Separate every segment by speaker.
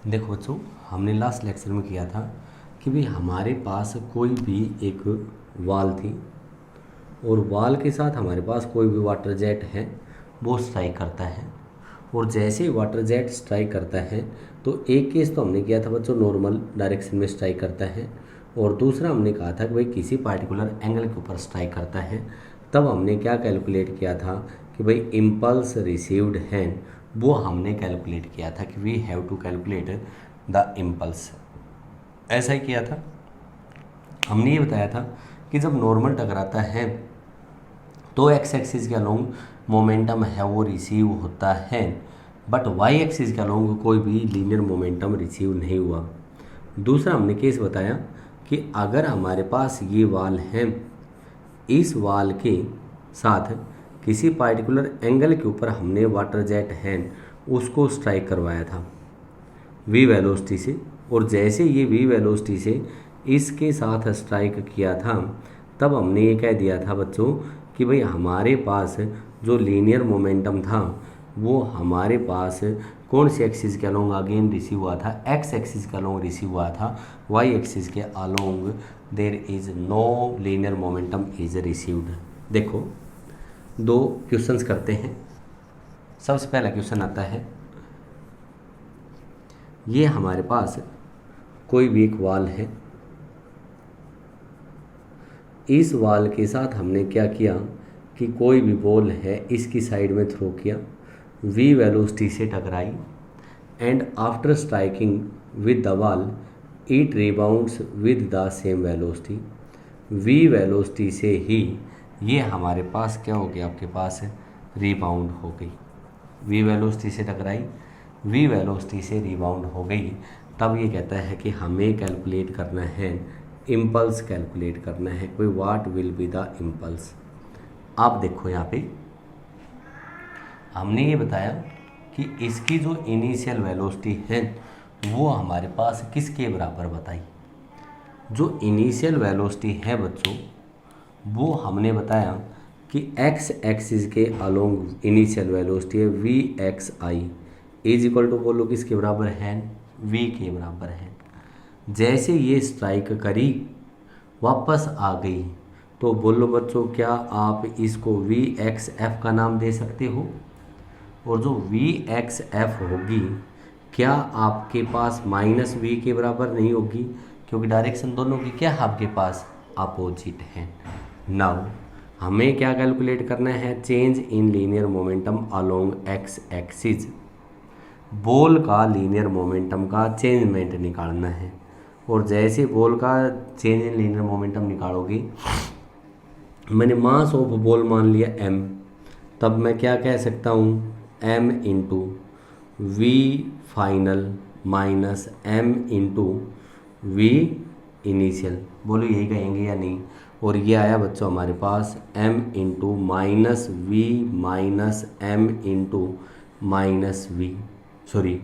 Speaker 1: देखो बच्चों, हमने लास्ट लेक्चर में किया था कि भाई हमारे पास कोई भी एक वाल थी और वाल के साथ हमारे पास कोई भी वाटर जेट है वो स्ट्राइक करता है। और जैसे ही वाटर जेट स्ट्राइक करता है तो एक केस तो हमने किया था बच्चों नॉर्मल डायरेक्शन में स्ट्राइक करता है, और दूसरा हमने कहा था कि भाई किसी पार्टिकुलर एंगल के ऊपर स्ट्राइक करता है। तब हमने क्या कैलकुलेट किया था कि भाई इम्पल्स रिसीव्ड है, वो हमने कैलकुलेट किया था कि we have to calculate the impulse. ऐसा ही किया था। हमने ये बताया था कि जब नॉर्मल टकराता है तो एक्स एक्सिस के अलोंग मोमेंटम है वो रिसीव होता है, बट वाई एक्सिस के अलोंग कोई भी लीनियर मोमेंटम रिसीव नहीं हुआ। दूसरा हमने केस बताया कि अगर हमारे पास ये वाल है, इस वाल के साथ किसी पार्टिकुलर एंगल के ऊपर हमने वाटर जेट है उसको स्ट्राइक करवाया था वी वेलोसिटी से, और जैसे ये वी वेलोसिटी से इसके साथ स्ट्राइक किया था तब हमने ये कह दिया था बच्चों कि भाई हमारे पास जो लीनियर मोमेंटम था वो हमारे पास कौन सी एक्सिस के अलोंग अगेन रिसीव हुआ था, एक्स एक्सिस के अलोंग रिसीव हुआ था, वाई एक्सिस के along there is no linear momentum is received. देखो दो क्वेश्चंस करते हैं। सबसे पहला क्वेश्चन आता है, ये हमारे पास कोई भी एक वाल है, इस वाल के साथ हमने क्या किया कि कोई भी बॉल है इसकी साइड में थ्रो किया, वी वेलोसिटी से टकराई and after striking with the wall it rebounds with the same velocity. V velocity से ही ये हमारे पास क्या हो गया, आपके पास रिबाउंड हो गई। वी वेलोसिटी से टकराई, वी वेलोसिटी से रिबाउंड हो गई। तब ये कहता है कि हमें कैलकुलेट करना है, इम्पल्स कैलकुलेट करना है, कोई what will be the impulse. आप देखो यहाँ पे हमने ये बताया कि इसकी जो इनिशियल वेलोसिटी है वो हमारे पास किसके बराबर बताई। जो इनिशियल वेलोसिटी है बच्चों वो हमने बताया कि एक्स एक्सिस के अलोंग इनिशियल वेलोसिटी है V x I is equal to, बोलो किसके बराबर है, वी के बराबर है। जैसे ये स्ट्राइक करी वापस आ गई तो बोलो बच्चों क्या आप इसको वी एक्स एफ का नाम दे सकते हो, और जो वी एक्स एफ होगी क्या आपके पास माइनस वी के बराबर नहीं होगी, क्योंकि डायरेक्शन दोनों की क्या आपके पास अपोजिट है। नाउ हमें क्या कैलकुलेट करना है, change in linear momentum along x axis. Ball का लीनियर मोमेंटम का चेंजमेंट निकालना है, और जैसे बॉल का चेंज इन लीनियर मोमेंटम निकालोगे, मैंने मास ऑफ बॉल मान लिया m, तब मैं क्या कह सकता हूँ m into V final minus m into V initial. बोलो यही कहेंगे या नहीं। और ये आया बच्चों हमारे पास m into minus v minus m into minus v, sorry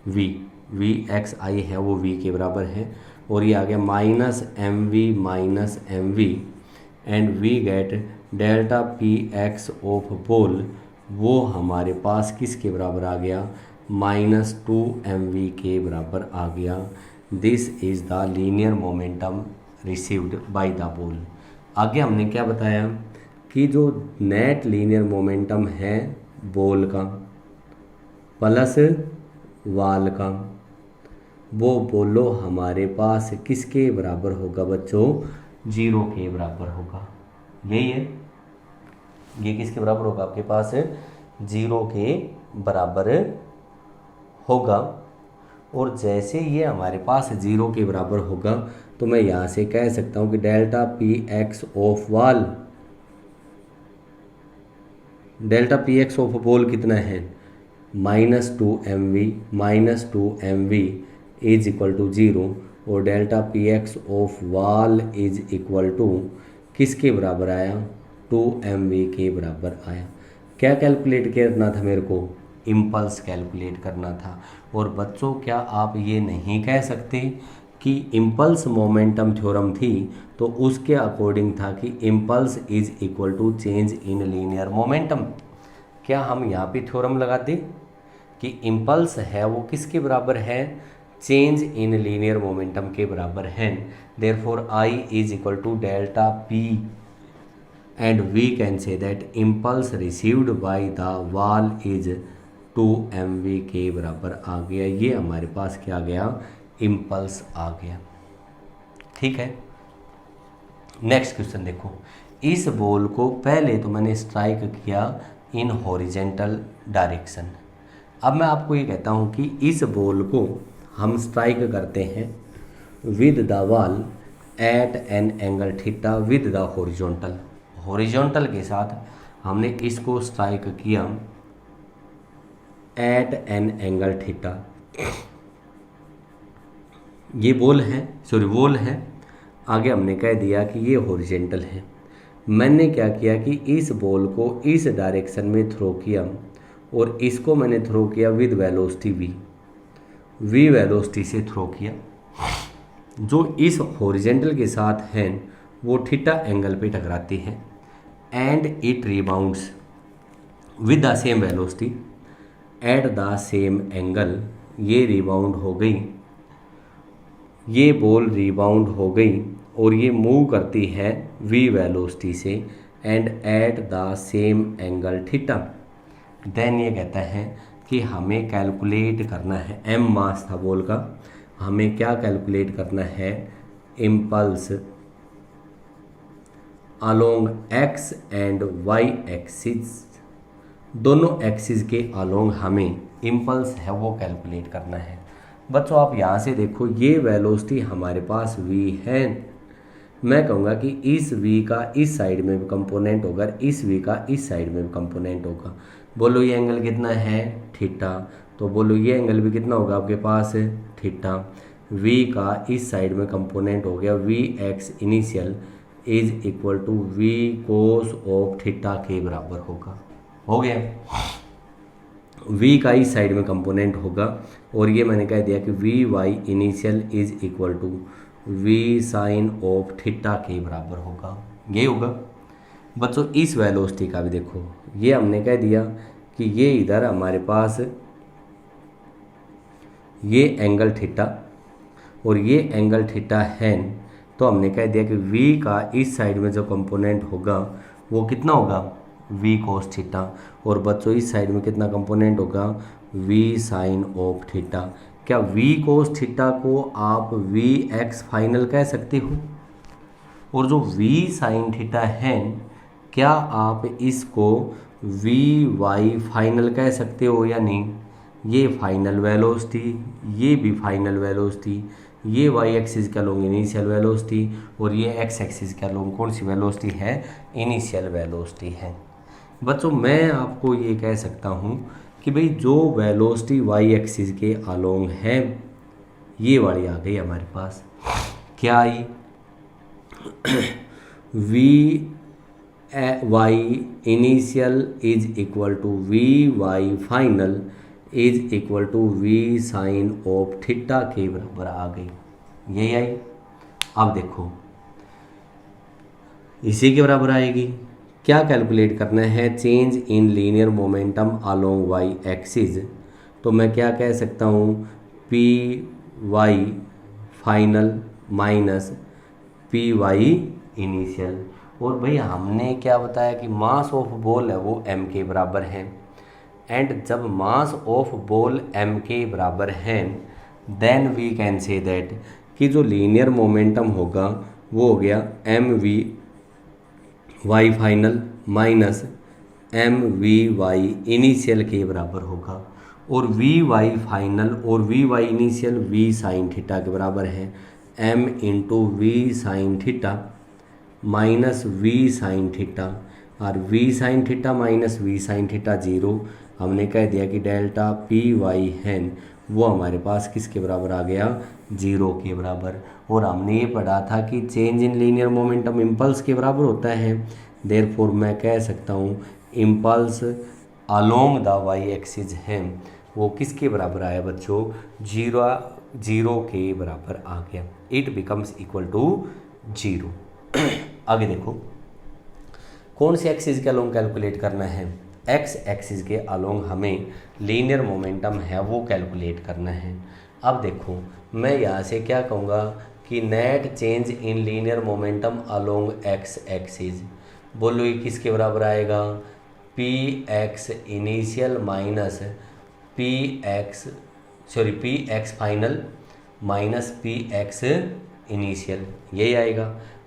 Speaker 1: v x i है वो v के बराबर है, और ये आ गया minus M V and we get delta P x of ball, वो हमारे पास किसके बराबर आ गया, माइनस टू एम वी के बराबर आ गया। This is the linear momentum received by the ball. आगे हमने क्या बताया कि जो नेट लीनियर मोमेंटम है बॉल का प्लस वाल का, वो बोलो हमारे पास किसके बराबर होगा बच्चों, जीरो के बराबर होगा। यही है, ये किसके बराबर होगा आपके पास, जीरो के बराबर होगा। और जैसे ये हमारे पास जीरो के बराबर होगा तो मैं यहाँ से कह सकता हूँ कि delta P x of wall, delta P x of ball कितना है, minus two m v is equal to zero, और delta P x of wall is equal to किसके बराबर आया, टू एम वी के बराबर आया। क्या कैलकुलेट करना था मेरे को, इम्पल्स कैलकुलेट करना था। और बच्चों क्या आप ये नहीं कह सकते कि इम्पल्स मोमेंटम थ्योरम थी तो उसके अकॉर्डिंग था कि impulse is equal to change in linear momentum. क्या हम यहाँ पे थ्योरम लगाते कि इम्पल्स है वो किसके बराबर है, चेंज इन लीनियर मोमेंटम के बराबर है। Therefore I is equal to delta P and we can say that impulse received by the wall is 2mv के बराबर आ गया। ये हमारे पास क्या आ गया, इम्पल्स आ गया। ठीक है, नेक्स्ट क्वेश्चन देखो। इस बॉल को पहले तो मैंने स्ट्राइक किया इन हॉरिजेंटल डायरेक्शन। अब मैं आपको ये कहता हूँ कि इस बॉल को हम स्ट्राइक करते हैं with the wall at an angle theta with the horizontal. Horizontal के साथ हमने इसको स्ट्राइक किया एट एन एंगल थीटा। ये बॉल है, सॉरी वॉल है, आगे हमने कह दिया कि ये हॉरिजेंटल है। मैंने क्या किया कि इस बॉल को इस डायरेक्शन में थ्रो किया और इसको मैंने थ्रो किया विद वेलोसिटी वी वेलोसिटी से थ्रो किया। जो इस हॉरिजेंटल के साथ है वो थीटा एंगल पे टकराती है and it rebounds with the same velocity at the same angle. ये रिबाउंड हो गई, ये बॉल रिबाउंड हो गई और ये मूव करती है वी वेलोसिटी से and at the same angle theta. Then ये कहता है कि हमें कैलकुलेट करना है, एम मास था बॉल का, हमें क्या कैलकुलेट करना है, impulse along X and Y axis, दोनों एक्सिस के अलोंग हमें इम्पल्स है वो कैलकुलेट करना है। बच्चों आप यहाँ से देखो, ये वेलोसिटी हमारे पास v है। मैं कहूँगा कि इस v का इस साइड में भी कंपोनेंट होगा, इस v का इस साइड में भी कंपोनेंट होगा। बोलो ये एंगल कितना है, थीटा, तो बोलो ये एंगल भी कितना होगा आपके पास, थीटा। v का इस साइड में कंपोनेंट हो गया V X initial is equal to V cos of theta के बराबर होगा। हो गया, v का इस साइड में कंपोनेंट होगा और ये मैंने कह दिया कि V Y initial is equal to we sine of theta के बराबर होगा। ये होगा बच्चों। इस वेलोसिटी का भी देखो, ये हमने कह दिया कि ये इधर हमारे पास ये एंगल थीटा और ये एंगल थीटा है, तो हमने कह दिया कि v का इस साइड में जो कंपोनेंट होगा वो कितना होगा, v कोस थीटा, और बच्चों इस साइड में कितना कंपोनेंट होगा, v साइन ऑफ थीटा। क्या v कोस थीटा को आप v एक्स फाइनल कह सकते हो, और जो v साइन थीटा है क्या आप इसको v वाई फाइनल कह सकते हो या नहीं। ये फाइनल वेलोसिटी, ये भी फाइनल वेलोसिटी, ये वाई एक्सिस का लोग इनिशियल वेलोसिटी और ये एक्स एक्सिस का लोग कौन सी वेलोसिटी है, इनिशियल वेलोसिटी है। बच्चों मैं आपको ये कह सकता हूँ कि भाई जो वेलोसिटी वाई एक्सिस के अलोंग है ये वाली आ गई हमारे पास, क्या आई, v Y initial is equal to v y final is equal to we sine of theta के बराबर आ गई, यही आई। अब देखो इसी के बराबर आएगी, क्या कैलकुलेट करना है, change in linear momentum along Y axis. तो मैं क्या कह सकता हूँ, P Y final minus P Y initial. और भाई हमने क्या बताया कि मास ऑफ बॉल है वो m के बराबर है, एंड जब मास ऑफ बॉल m के बराबर है then we can say that कि जो लीनियर मोमेंटम होगा वो हो गया m v y final minus M v Y initial के बराबर होगा, और वी वाई फाइनल और we Y initial v sine theta के बराबर है, m into v sine theta minus v sine theta, और v sine theta minus v sine theta zero. हमने कह दिया कि डेल्टा पी वाई है वो हमारे पास किसके बराबर आ गया, जीरो के बराबर। और हमने ये पढ़ा था कि change in linear momentum impulse के बराबर होता है, देयरफॉर मैं कह सकता हूँ impulse along the Y axis है वो किसके बराबर आया बच्चों, जीरो के बराबर आ गया, it becomes equal to zero. आगे देखो कौन से एक्सिस के अलोंग कैलकुलेट करना है, एक्स एक्सिस के अलोंग हमें लीनियर मोमेंटम है वो कैलकुलेट करना है। अब देखो मैं यहाँ से क्या कहूँगा कि net change in linear momentum along x axis, बोलो ये किसके बराबर आएगा, P x initial minus P x P X final minus P x initial, यही आएगा।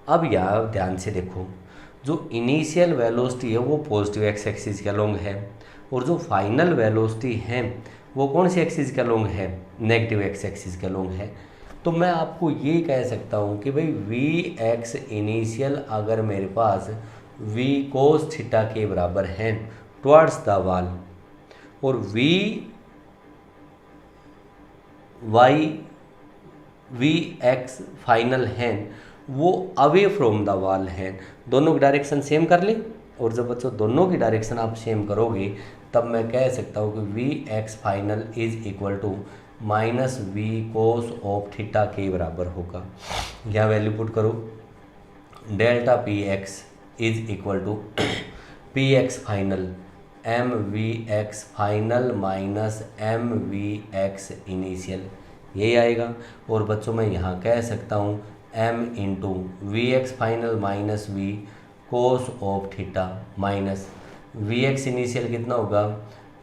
Speaker 1: अब यहाँ ध्यान से देखो, जो इनिशियल वेलोसिटी है वो पॉजिटिव एक्स एक्सिस के अलोंग है, और जो फाइनल वेलोसिटी है वो कौन सी एक्सिस के अलोंग है, नेगेटिव एक्स एक्सिस के अलोंग है। तो मैं आपको ये कह सकता हूँ कि भाई वी एक्स इनिशियल अगर मेरे पास वी कोस थीटा के बराबर है टुवर्ड्स द वॉल, और we Y V X final है वो अवे फ्रॉम द वॉल है, दोनों की डायरेक्शन सेम कर लें। और जब बच्चों दोनों की डायरेक्शन आप सेम करोगे तब मैं कह सकता हूँ कि V X final is equal to minus V cos of theta के बराबर होगा। यहाँ वैल्यू पुट करो, delta P X is equal to P X final M V X final minus M V X initial, यही आएगा। और बच्चों मैं यहाँ कह सकता हूँ m into V X final minus V cos of theta minus V X initial कितना होगा,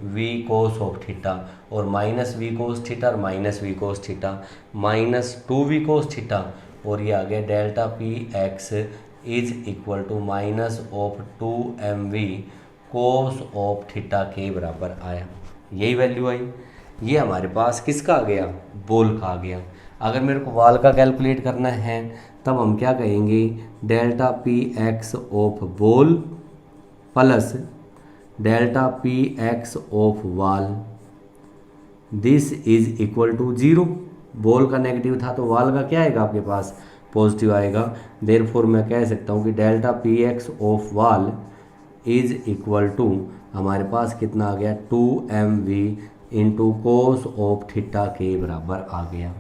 Speaker 1: v कोस ऑफ थीटा, और माइनस वी कोस थीटा और minus V cos theta minus 2v cos theta, और ये आ गया delta P X is equal to minus of 2mv cos of theta के बराबर आया, यही वैल्यू आई। ये हमारे पास किसका आ गया, बॉल का आ गया। अगर मेरे को वॉल का कैलकुलेट करना है तब हम क्या कहेंगे, delta P x of ball plus delta P x of wall, this is equal to 0। Ball का नेगेटिव था तो वॉल का क्या आएगा आपके पास, पॉजिटिव आएगा। देयरफॉर मैं कह सकता हूँ कि delta P x of wall is equal to हमारे पास कितना आ गया, 2mv into cos of theta के बराबर आ गया।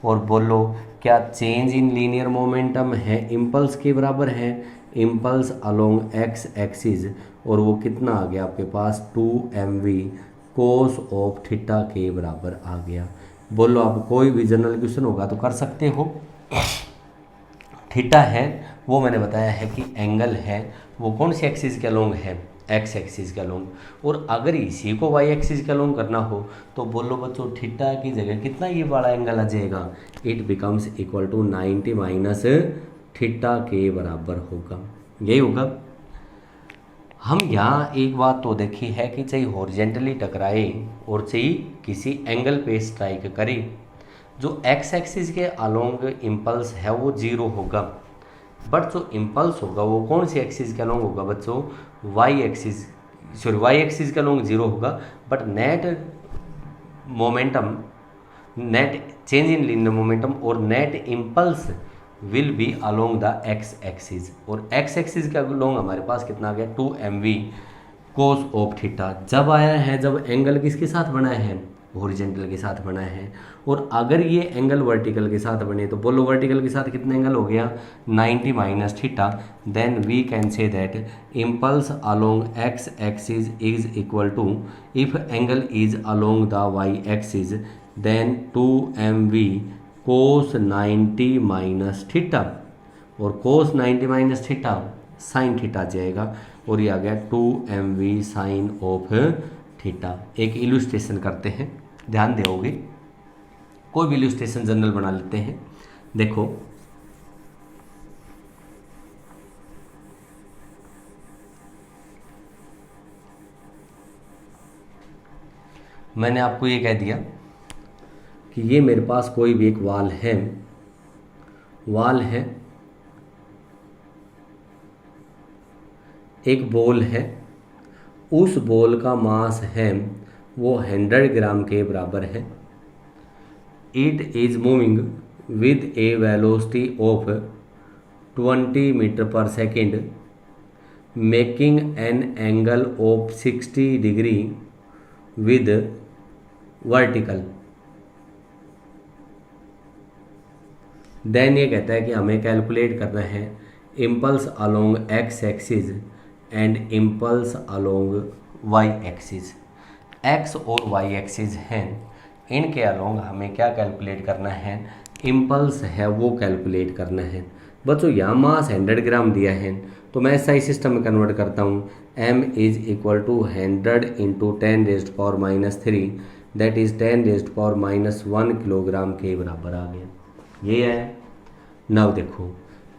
Speaker 1: और बोलो क्या चेंज इन लीनियर मोमेंटम है इम्पल्स के बराबर है, इम्पल्स अलोंग एक्स एक्सिस, और वो कितना आ गया आपके पास 2mv कोस ऑफ थीटा के बराबर आ गया। बोलो आप कोई भी जनरल क्वेश्चन होगा तो कर सकते हो। थीटा है वो मैंने बताया है कि एंगल है वो कौन सी एक्सिस के अलोंग है, एक्स एक्सिस के अलोंग, और अगर इसी को वाई एक्सिस के अलोंग करना हो तो बोलो बच्चों थीटा की जगह कितना ये बड़ा एंगल आ जाएगा, it becomes equal to 90 minus theta के बराबर होगा, यही होगा। हम यहाँ एक बात तो देखी है कि चाहे हॉरिजेंटली टकराए और चाहे किसी एंगल पे स्ट्राइक करे, जो एक्स एक्सिस के अलोंग इम्पल्स है वो 0 होगा, बट जो इम्पल्स होगा वो कौन सी एक्सिस के अलोंग होगा बच्चों, वाई एक्सिस के अलोंग 0 होगा, but net momentum, net change in linear momentum और net impulse will be along the x axis, और एक्स एक्सिस के अलोंग हमारे पास कितना आ गया 2mv कोस ऑफ थीटा। जब आया है जब एंगल किसके साथ बना है, हॉरिजेंटल के साथ बना है, और अगर ये एंगल वर्टिकल के साथ बने तो बोलो वर्टिकल के साथ कितना एंगल हो गया 90 minus theta, then we can say that impulse along x axis is equal to, if angle is along the Y axis then 2mv cos 90 minus theta, और cos 90 minus theta sine theta जाएगा, और ये आ गया 2mv sine of theta. एक illustration करते हैं, ध्यान दोगे, कोई भी इलुस्ट्रेशन जनरल बना लेते हैं। देखो मैंने आपको ये कह दिया कि ये मेरे पास कोई भी एक वाल है, एक बॉल है, उस बॉल का मास है वो 100 ग्राम के बराबर है, it is moving with a velocity of 20 metre per second, making an angle of 60 degree with vertical. Then ये कहता है कि हमें कैलकुलेट करना है impulse along x axis and impulse along Y axis. X और वाई एक्सिस हैं, इनके अलोंग हमें क्या कैलकुलेट करना है, इम्पल्स है वो कैलकुलेट करना है। बच्चों यहाँ मास 100 ग्राम दिया है, तो मैं SI सिस्टम में कन्वर्ट करता हूँ। m is equal to 100 into 10⁻³ that is 10⁻⁻1 kilogram के बराबर आ गया। ये है। नाउ देखो,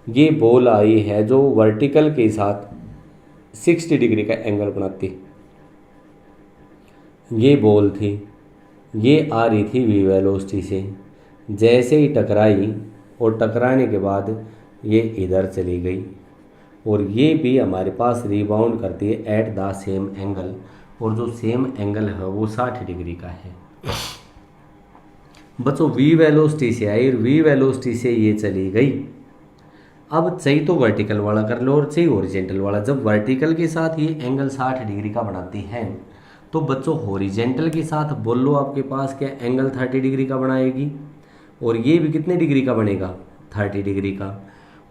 Speaker 1: ये बॉल आई है जो वर्टिकल के साथ 60 डिग्री का एंगल बनाती, ये बॉल थी, ये आ रही थी v वेलोसिटी से, जैसे ही टकराई और टकराने के बाद ये इधर चली गई और ये भी हमारे पास रिबाउंड करती है एट द सेम एंगल, और जो सेम एंगल है वो 60 डिग्री का है। बच्चों v वेलोसिटी से आई और v वेलोसिटी से ये चली गई। अब चाहिए तो वर्टिकल वाला कर लो और चाहिए हॉरिजेंटल वाला। जब वर्टिकल के साथ ये एंगल 60 डिग्री का बनाती है, तो बच्चों हॉरिजेंटल के साथ बोल लो आपके पास क्या एंगल 30 डिग्री का बनाएगी, और ये भी कितने डिग्री का बनेगा, 30 डिग्री का।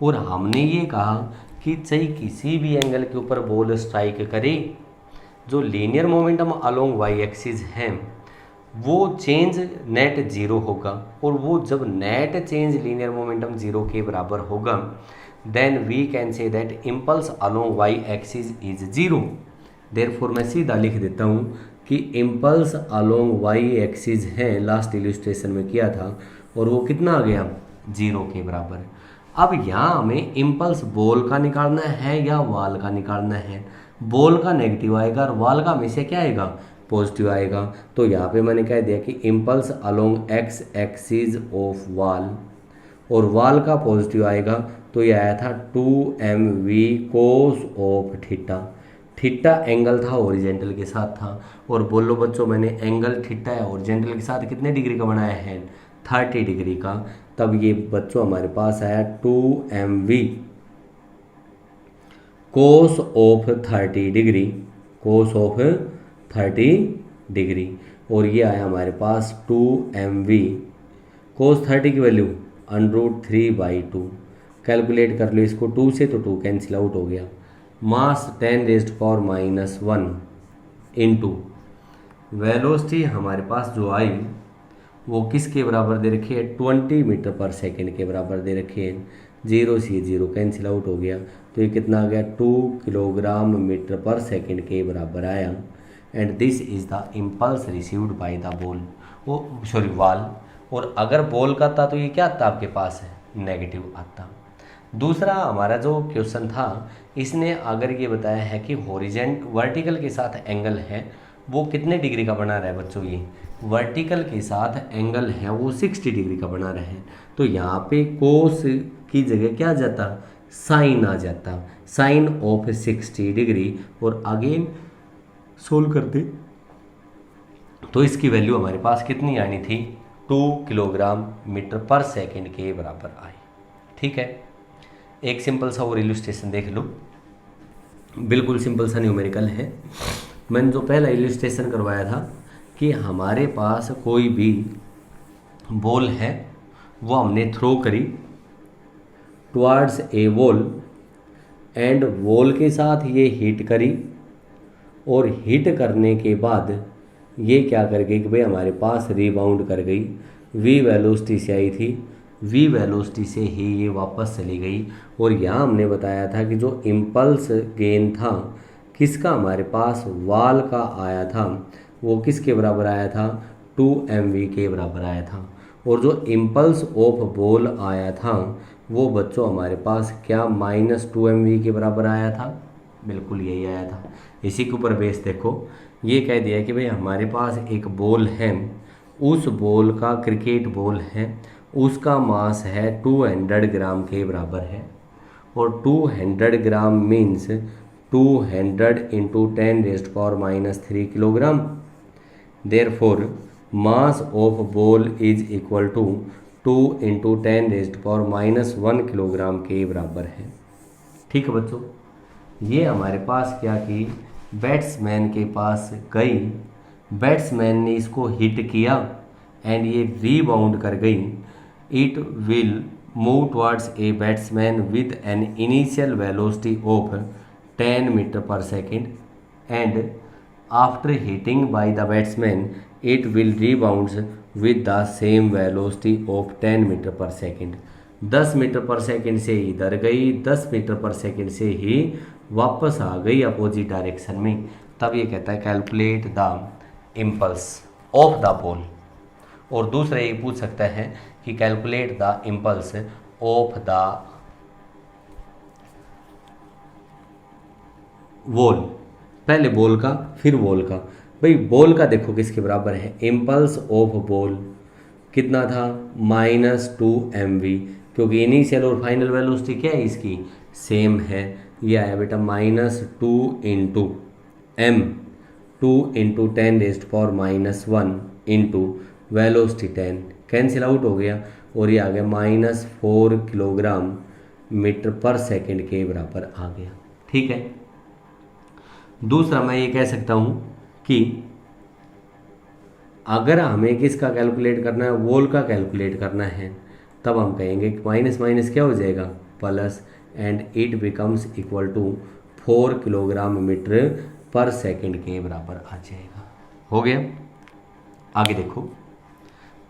Speaker 1: और हमने ये कहा कि चाहे किसी भी एंगल के ऊपर बॉल स्ट्राइक करे, जो linear momentum along Y axis है वो चेंज नेट जीरो होगा, और वो जब net change linear momentum zero के बराबर होगा, then we can say that impulse along Y axis is zero. Therefore मैं सीधा लिख देता हूँ कि इम्पल्स अलोंग वाई एक्सिस है, लास्ट इलस्ट्रेशन में किया था, और वो कितना आ गया, जीरो के बराबर। अब यहाँ हमें इम्पल्स बॉल का निकालना है या वाल का निकालना है। बॉल का नेगेटिव आएगा और वाल का हमेशा क्या आएगा, पॉजिटिव आएगा। तो यहाँ पे मैंने कह दिया कि impulse along x axis of वाल, और वाल का पॉजिटिव आएगा, तो ये आया था 2mv cos of theta. Theta angle था ओरिजेंटल के साथ था, और बोलो बच्चों मैंने एंगल थीटा है ओरिजेंटल के साथ कितने डिग्री का बनाया है, 30 डिग्री का। तब ये बच्चों हमारे पास आया 2mv cos of 30 degree, cos of 30 degree, और ये आया हमारे पास 2mv कोस 30 की वैल्यू √3/2। कैलकुलेट कर लो इसको 2 से, तो 2 कैंसिल आउट हो गया। मास 10⁻⁻1 इंटू वेलोसिटी हमारे पास जो आई वो किसके बराबर दे रखी है, 20 मीटर पर सेकेंड के बराबर दे रखी है। 0 से 0 कैंसिल आउट हो गया, तो ये कितना आ गया, 2 किलोग्राम मीटर पर सेकेंड के बराबर आया। And this is the impulse received by the ball, वो सॉरी वाल। और अगर बॉल का था तो ये क्या आता आपके पास है, नेगेटिव आता। दूसरा हमारा जो क्वेश्चन था, इसने अगर ये बताया है कि हॉरिजेंट वर्टिकल के साथ एंगल है वो कितने डिग्री का बना रहा है बच्चों, ये वर्टिकल के साथ एंगल है वो 60 डिग्री का बना रहे हैं। तो यहाँ पे कोस की जगह क्या जाता, साइन आ जाता, साइन ऑफ 60 डिग्री। और अगेन सोल्व करते तो इसकी वैल्यू हमारे पास कितनी आनी थी, 2 किलोग्राम मीटर पर सेकेंड के बराबर आई। ठीक है, एक सिंपल सा और इलस्ट्रेशन देख लो, बिल्कुल सिंपल सा न्यूमेरिकल है। मैंने जो पहला इलस्ट्रेशन करवाया था कि हमारे पास कोई भी बॉल है वो हमने थ्रो करी towards A wall, and wall के साथ ये हिट करी, और हिट करने के बाद ये क्या कर गई कि भाई हमारे पास रिबाउंड कर गई, वी वेलोसिटी से आई थी, वी वेलोसिटी से ही ये वापस चली गई। और यहाँ हमने बताया था कि जो इम्पल्स गेन था किसका, हमारे पास वाल का आया था, वो किसके बराबर आया था, 2mv के बराबर आया था। और जो इम्पल्स ऑफ बॉल आया था वो बच्चों हमारे पास क्या, -2mv के बराबर आया था, बिल्कुल यही आया था। इसी के ऊपर बेस देखो, ये कह दिया कि भाई हमारे पास एक बॉल है, उस बॉल का क्रिकेट बॉल है, उसका मास है 200 ग्राम के बराबर है, और 200 gram means 200 into 10⁻³ kilogram. Therefore mass of ball is equal to 2 into 10⁻⁻1 kilogram के बराबर है। ठीक है बच्चों, ये हमारे पास क्या की, बैट्समैन के पास गई, बैट्समैन ने इसको हिट किया एंड ये रीबाउंड कर गई। It will move towards a batsman with an initial velocity of 10 metre per second, and after hitting by the batsman it will rebounds with the same velocity of 10 metre per second. 10 metre per second से इधर गई, 10 metre per second से ही वापस आ गई opposite direction में। तब ये कहता है calculate the impulse of the ball. और दूसरा ये पूछ सकता है कि calculate the impulse of the wall. पहले बॉल का फिर वॉल का। भाई बॉल का देखो किसके बराबर है, इम्पल्स ऑफ बॉल कितना था -2 mv, क्योंकि इनिशियल और फाइनल वेलोसिटी क्या है इसकी सेम है। ये आया बेटा -2 into m, 2 into 10⁻⁻1 into velocity 10 cancel out हो गया और ये आ गया -4 किलोग्राम मीटर पर सेकेंड के बराबर आ गया। ठीक है। दूसरा मैं ये कह सकता हूँ कि अगर हमें किसका कैलकुलेट करना है, वॉल का कैलकुलेट करना है, तब हम कहेंगे कि माइनस माइनस क्या हो जाएगा plus, and it becomes equal to 4 kilogram metre per second के बराबर आ जाएगा। हो गया। आगे देखो,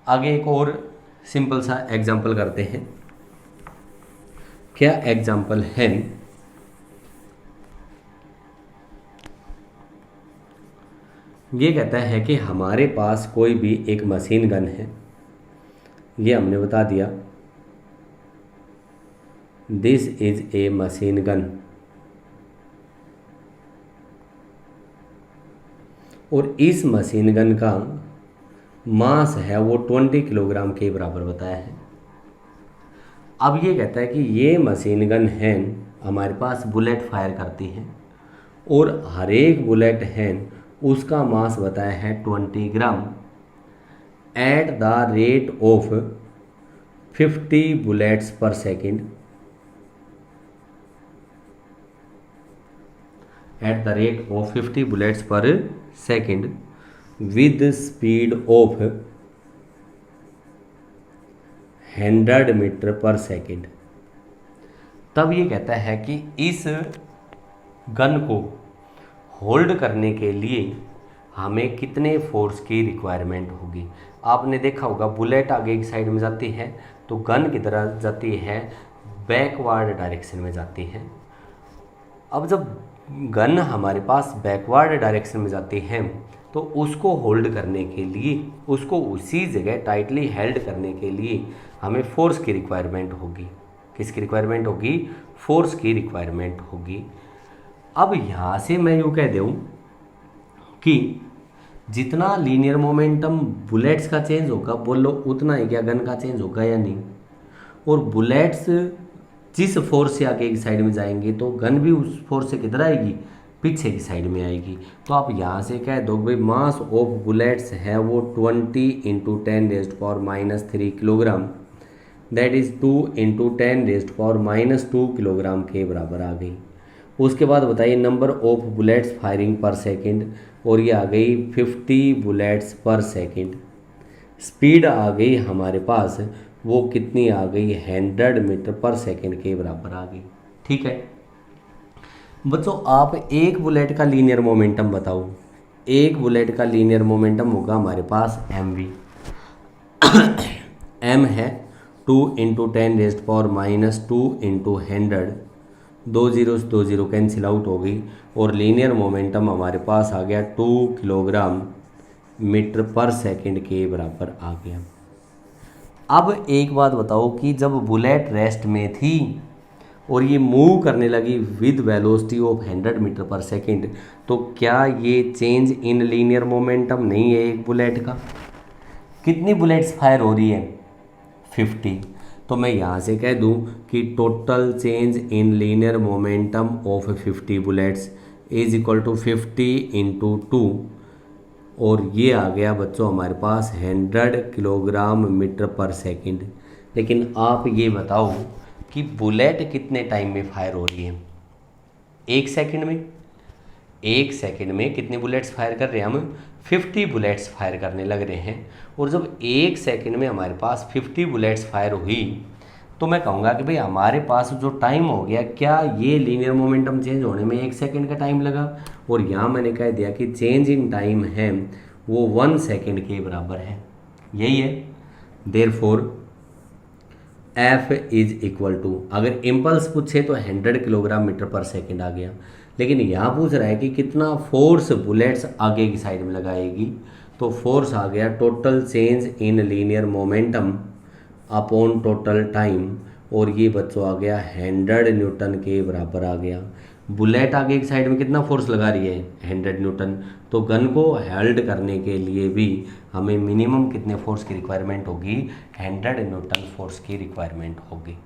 Speaker 1: आगे एक और सिंपल सा एग्जाम्पल करते हैं। क्या एग्जाम्पल है, ये कहता है कि हमारे पास कोई भी एक मशीन गन है, ये हमने बता दिया this is a machine gun, और इस मशीन गन का मास है वो 20 किलोग्राम के बराबर बताया है। अब ये कहता है कि ये मशीन गन है हमारे पास बुलेट फायर करती है और हर एक बुलेट है उसका मास बताया है 20 gram at the rate of 50 bullets per second, at the rate of 50 bullets per second with speed of 100 metre per second. तब ये कहता है कि इस गन को होल्ड करने के लिए हमें कितने फोर्स की रिक्वायरमेंट होगी। आपने देखा होगा बुलेट आगे की साइड में जाती है तो गन की तरह जाती है बैकवर्ड डायरेक्शन में जाती है। अब जब गन हमारे पास बैकवर्ड डायरेक्शन में जाती है तो उसको होल्ड करने के लिए, उसको उसी जगह टाइटली हेल्ड करने के लिए हमें फोर्स की रिक्वायरमेंट होगी। किसकी रिक्वायरमेंट होगी? फोर्स की रिक्वायरमेंट होगी। अब यहाँ से मैं यूँ कह दूँ कि जितना लीनियर मोमेंटम बुलेट्स का चेंज होगा, बोलो उतना ही क्या गन का चेंज होगा या नहीं। और बुलेट्स जिस फोर्स से आगे की साइड में जाएंगे तो गन भी उस फोर्स से किधर आएगी? पीछे की साइड में आएगी। तो आप यहाँ से कह दो भाई मास ऑफ बुलेट्स है वो 20 into 10⁻³ kilogram, that is 2 into 10⁻² kilogram के बराबर आ गई। उसके बाद बताइए नंबर ऑफ बुलेट्स फायरिंग पर सेकेंड, और ये आ गई 50 बुलेट्स पर सेकेंड। स्पीड आ गई हमारे पास, वो कितनी आ गई? 100 मीटर पर सेकेंड के बराबर आ गई। ठीक है बच्चों, आप एक बुलेट का लीनियर मोमेंटम बताओ। एक बुलेट का लीनियर मोमेंटम होगा हमारे पास mv। m है 2 इंटू 10⁻² इंटू 100, 2 0 कैंसिल आउट हो गई और लीनियर मोमेंटम हमारे पास आ गया 2 किलोग्राम मीटर पर सेकेंड के बराबर आ गया। अब एक बात बताओ कि जब बुलेट रेस्ट में थी और ये मूव करने लगी with velocity of 100 metre per second, तो क्या ये चेंज इन लीनियर मोमेंटम नहीं है एक बुलेट का? कितनी बुलेट्स फायर हो रही है? 50। तो मैं यहाँ से कह दूँ कि total change in linear momentum of 50 bullets is equal to 50 into 2, और ये आ गया बच्चों हमारे पास 100 किलोग्राम मीटर पर सेकेंड। लेकिन आप ये बताओ कि बुलेट कितने टाइम में फायर हो रही है? 1 सेकेंड में। 1 सेकेंड में कितने बुलेट्स फायर कर रहे हैं हम? 50 बुलेट्स फायर करने लग रहे हैं। और जब 1 सेकेंड में हमारे पास 50 बुलेट्स फायर हुई तो मैं कहूँगा कि भाई हमारे पास जो टाइम हो गया, क्या ये लीनियर मोमेंटम चेंज होने में 1 सेकेंड का टाइम लगा? और यहाँ मैंने कह दिया कि चेंज इन टाइम है वो 1 सेकेंड के बराबर है। यही है। Therefore F is equal to, अगर इम्पल्स पूछे तो 100 किलोग्राम मीटर पर सेकेंड आ गया, लेकिन यहाँ पूछ रहा है कि कितना फोर्स बुलेट्स आगे की साइड में लगाएगी, तो फोर्स आ गया total change in linear momentum upon total time, और ये बच्चों आ गया 100 न्यूटन के बराबर आ गया। बुलेट आगे की साइड में कितना फोर्स लगा रही है, 100 न्यूटन, तो गन को हेल्ड करने के लिए भी हमें मिनिमम कितने फोर्स की रिक्वायरमेंट होगी, 100 न्यूटन फोर्स की रिक्वायरमेंट होगी।